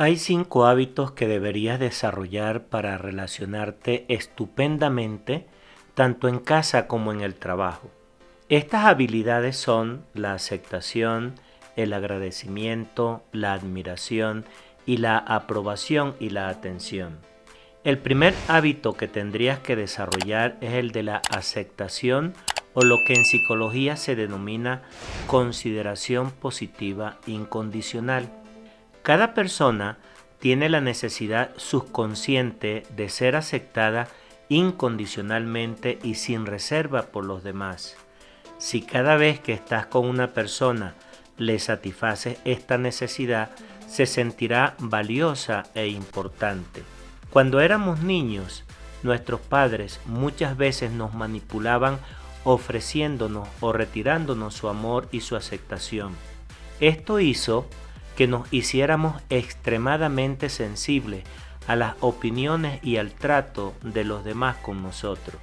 Hay 5 hábitos que deberías desarrollar para relacionarte estupendamente tanto en casa como en el trabajo. Estas habilidades son la aceptación, el agradecimiento, la admiración y la aprobación y la atención. El primer hábito que tendrías que desarrollar es el de la aceptación o lo que en psicología se denomina consideración positiva incondicional. Cada persona tiene la necesidad subconsciente de ser aceptada incondicionalmente y sin reserva por los demás. Si cada vez que estás con una persona le satisfaces esta necesidad, se sentirá valiosa e importante. Cuando éramos niños, nuestros padres muchas veces nos manipulaban ofreciéndonos o retirándonos su amor y su aceptación. Esto hizo que nos hiciéramos extremadamente sensibles a las opiniones y al trato de los demás con nosotros.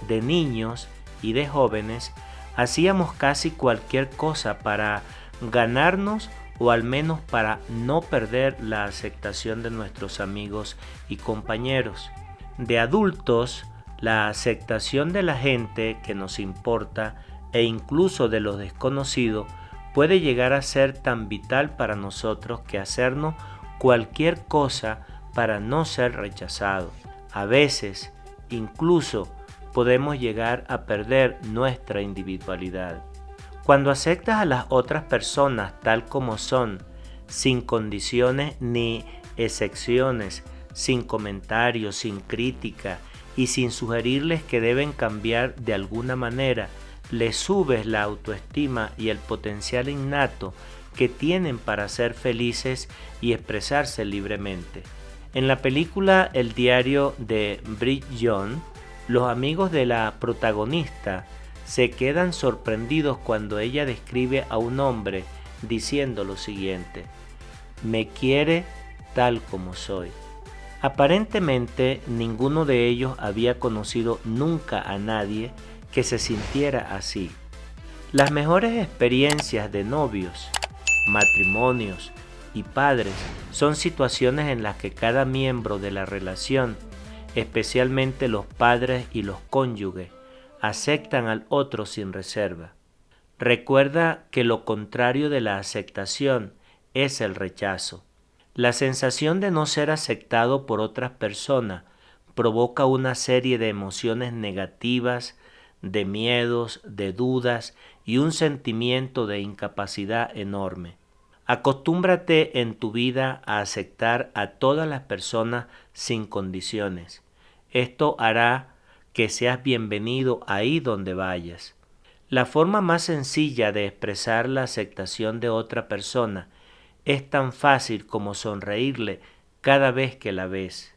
De niños y de jóvenes hacíamos casi cualquier cosa para ganarnos o al menos para no perder la aceptación de nuestros amigos y compañeros. De adultos, la aceptación de la gente que nos importa e incluso de los desconocidos puede llegar a ser tan vital para nosotros que hacernos cualquier cosa para no ser rechazados. A veces, incluso, podemos llegar a perder nuestra individualidad. Cuando aceptas a las otras personas tal como son, sin condiciones ni excepciones, sin comentarios, sin crítica y sin sugerirles que deben cambiar de alguna manera, les subes la autoestima y el potencial innato que tienen para ser felices y expresarse libremente. En la película El diario de Bridget Jones, los amigos de la protagonista se quedan sorprendidos cuando ella describe a un hombre diciendo lo siguiente: me quiere tal como soy. Aparentemente ninguno de ellos había conocido nunca a nadie que se sintiera así. Las mejores experiencias de novios, matrimonios y padres son situaciones en las que cada miembro de la relación, especialmente los padres y los cónyuges, aceptan al otro sin reserva. Recuerda que lo contrario de la aceptación es el rechazo. La sensación de no ser aceptado por otras personas provoca una serie de emociones negativas, de miedos, de dudas y un sentimiento de incapacidad enorme. Acostúmbrate en tu vida a aceptar a todas las personas sin condiciones. Esto hará que seas bienvenido ahí donde vayas. La forma más sencilla de expresar la aceptación de otra persona es tan fácil como sonreírle cada vez que la ves.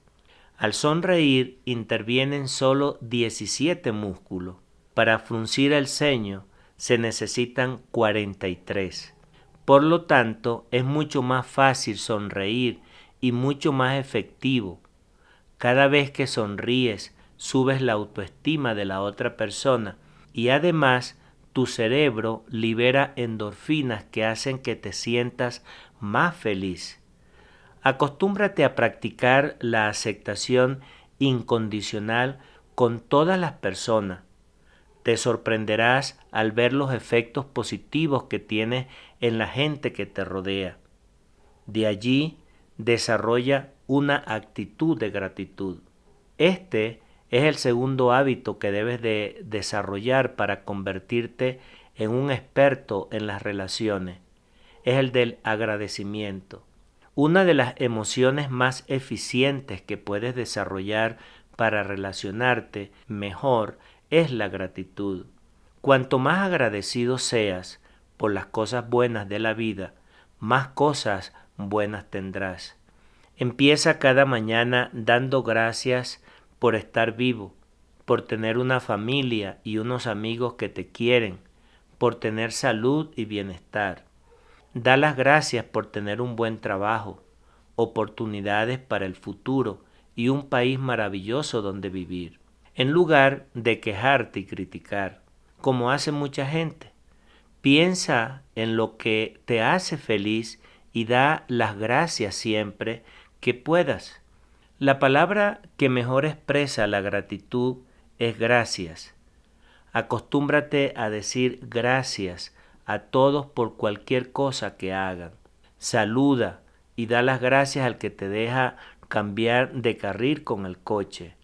Al sonreír intervienen solo 17 músculos. Para fruncir el ceño se necesitan 43. Por lo tanto, es mucho más fácil sonreír y mucho más efectivo. Cada vez que sonríes, subes la autoestima de la otra persona y además tu cerebro libera endorfinas que hacen que te sientas más feliz. Acostúmbrate a practicar la aceptación incondicional con todas las personas. Te sorprenderás al ver los efectos positivos que tiene en la gente que te rodea. De allí desarrolla una actitud de gratitud. Este es el segundo hábito que debes de desarrollar para convertirte en un experto en las relaciones. Es el del agradecimiento. Una de las emociones más eficientes que puedes desarrollar para relacionarte mejor es la gratitud. Cuanto más agradecido seas por las cosas buenas de la vida, más cosas buenas tendrás. Empieza cada mañana dando gracias por estar vivo, por tener una familia y unos amigos que te quieren, por tener salud y bienestar. Da las gracias por tener un buen trabajo, oportunidades para el futuro y un país maravilloso donde vivir, en lugar de quejarte y criticar, como hace mucha gente. Piensa en lo que te hace feliz y da las gracias siempre que puedas. La palabra que mejor expresa la gratitud es gracias. Acostúmbrate a decir gracias a todos por cualquier cosa que hagan. Saluda y da las gracias al que te deja cambiar de carril con el coche,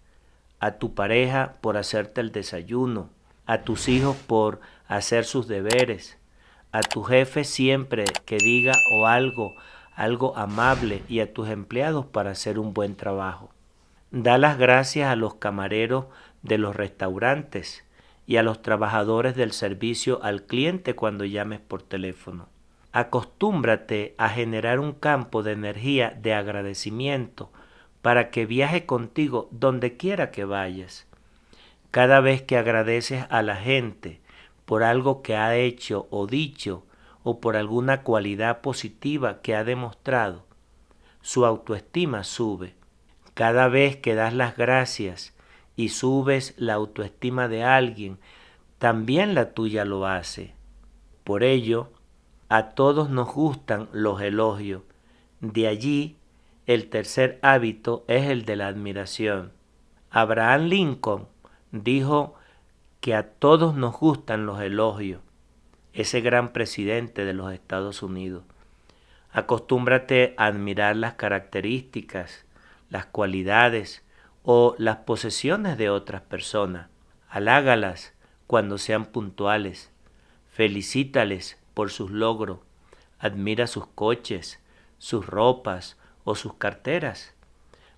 a tu pareja por hacerte el desayuno, a tus hijos por hacer sus deberes, a tu jefe siempre que diga o algo amable y a tus empleados para hacer un buen trabajo. Da las gracias a los camareros de los restaurantes y a los trabajadores del servicio al cliente cuando llames por teléfono. Acostúmbrate a generar un campo de energía de agradecimiento para que viaje contigo donde quiera que vayas. Cada vez que agradeces a la gente por algo que ha hecho o dicho o por alguna cualidad positiva que ha demostrado, su autoestima sube. Cada vez que das las gracias y subes la autoestima de alguien, también la tuya lo hace. Por ello, a todos nos gustan los elogios. De allí, el tercer hábito es el de la admiración. Abraham Lincoln dijo que a todos nos gustan los elogios, ese gran presidente de los Estados Unidos. Acostúmbrate a admirar las características, las cualidades o las posesiones de otras personas. Halágalas cuando sean puntuales. Felicítales por sus logros. Admira sus coches, sus ropas o sus carteras.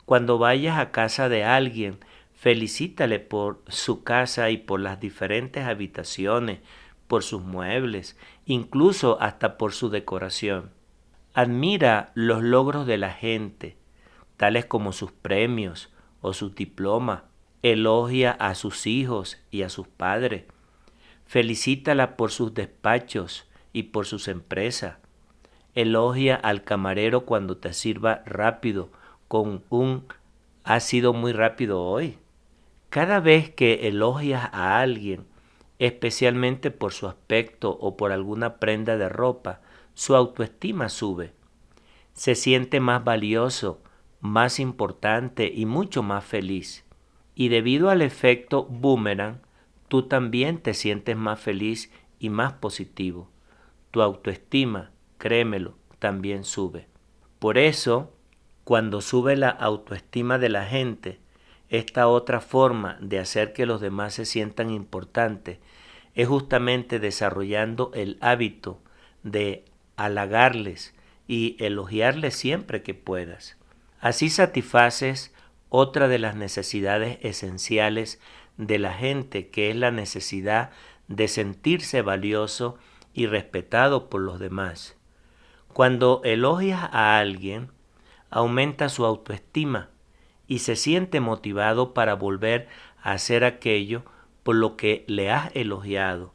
Cuando vayas a casa de alguien, felicítale por su casa y por las diferentes habitaciones, por sus muebles, incluso hasta por su decoración. Admira los logros de la gente, tales como sus premios o sus diplomas. Elogia a sus hijos y a sus padres. Felicítala por sus despachos y por sus empresas. Elogia al camarero cuando te sirva rápido con un "ha sido muy rápido hoy". Cada vez que elogias a alguien, especialmente por su aspecto o por alguna prenda de ropa, su autoestima sube. Se siente más valioso, más importante y mucho más feliz. Y debido al efecto boomerang, tú también te sientes más feliz y más positivo. Tu autoestima, créemelo, también sube. Por eso, cuando sube la autoestima de la gente, esta otra forma de hacer que los demás se sientan importantes es justamente desarrollando el hábito de halagarles y elogiarles siempre que puedas. Así satisfaces otra de las necesidades esenciales de la gente, que es la necesidad de sentirse valioso y respetado por los demás. Cuando elogias a alguien, aumenta su autoestima y se siente motivado para volver a hacer aquello por lo que le has elogiado.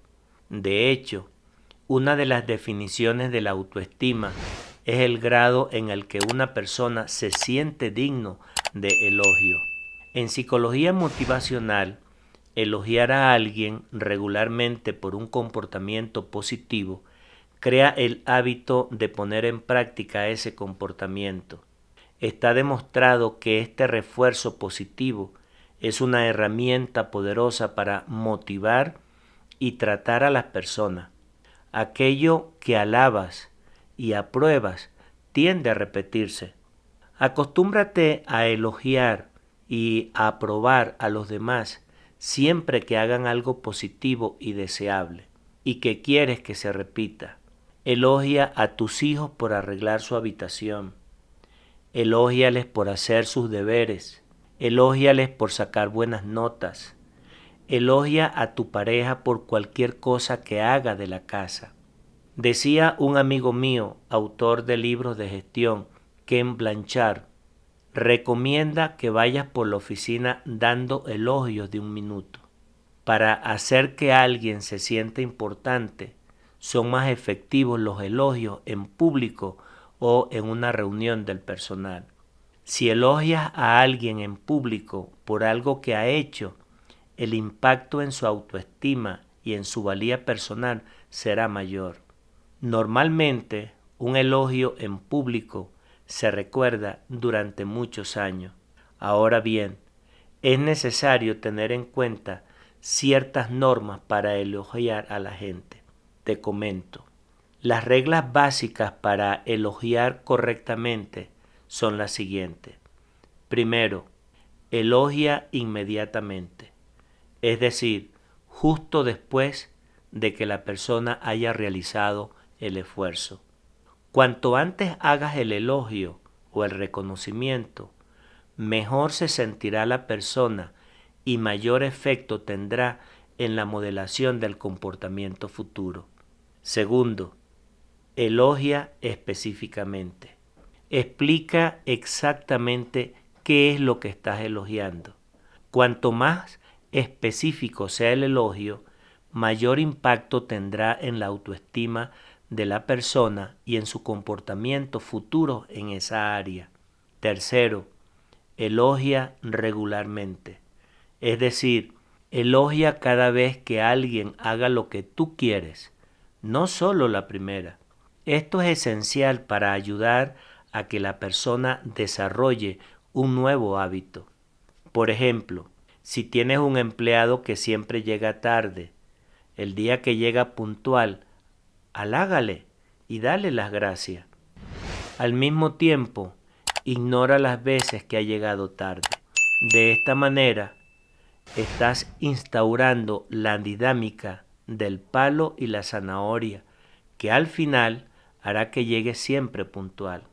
De hecho, una de las definiciones de la autoestima es el grado en el que una persona se siente digno de elogio. En psicología motivacional, elogiar a alguien regularmente por un comportamiento positivo crea el hábito de poner en práctica ese comportamiento. Está demostrado que este refuerzo positivo es una herramienta poderosa para motivar y tratar a las personas. Aquello que alabas y apruebas tiende a repetirse. Acostúmbrate a elogiar y a aprobar a los demás siempre que hagan algo positivo y deseable y que quieres que se repita. Elogia a tus hijos por arreglar su habitación. Elógiales por hacer sus deberes. Elógiales por sacar buenas notas. Elogia a tu pareja por cualquier cosa que haga de la casa. Decía un amigo mío, autor de libros de gestión, Ken Blanchard, recomienda que vayas por la oficina dando elogios de 1 minuto. Para hacer que alguien se sienta importante, son más efectivos los elogios en público o en una reunión del personal. Si elogias a alguien en público por algo que ha hecho, el impacto en su autoestima y en su valía personal será mayor. Normalmente, Un elogio en público se recuerda durante muchos años. Ahora bien, es necesario tener en cuenta ciertas normas para elogiar a la gente. Te comento. Las reglas básicas para elogiar correctamente son las siguientes. Primero, elogia inmediatamente, es decir, justo después de que la persona haya realizado el esfuerzo. Cuanto antes hagas el elogio o el reconocimiento, mejor se sentirá la persona y mayor efecto tendrá en la modelación del comportamiento futuro. Segundo, elogia específicamente. Explica exactamente qué es lo que estás elogiando. Cuanto más específico sea el elogio, mayor impacto tendrá en la autoestima de la persona y en su comportamiento futuro en esa área. Tercero, elogia regularmente. Es decir, elogia cada vez que alguien haga lo que tú quieres, no solo la primera. Esto es esencial para ayudar a que la persona desarrolle un nuevo hábito. Por ejemplo, si tienes un empleado que siempre llega tarde, el día que llega puntual, halágale y dale las gracias. Al mismo tiempo, ignora las veces que ha llegado tarde. De esta manera, estás instaurando la dinámica del palo y la zanahoria, que al final hará que llegue siempre puntual.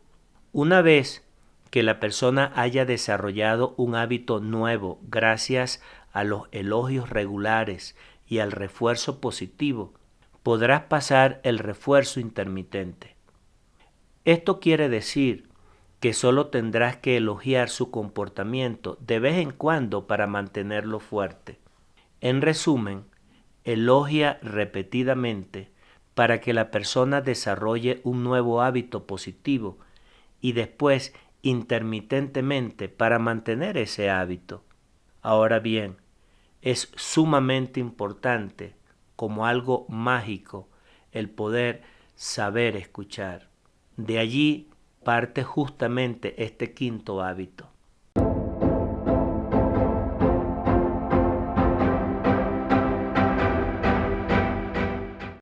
Una vez que la persona haya desarrollado un hábito nuevo gracias a los elogios regulares y al refuerzo positivo, podrás pasar el refuerzo intermitente. Esto quiere decir que solo tendrás que elogiar su comportamiento de vez en cuando para mantenerlo fuerte. En resumen, elogia repetidamente para que la persona desarrolle un nuevo hábito positivo y después intermitentemente para mantener ese hábito. Ahora bien, es sumamente importante, como algo mágico, el poder saber escuchar. De allí parte justamente este quinto hábito.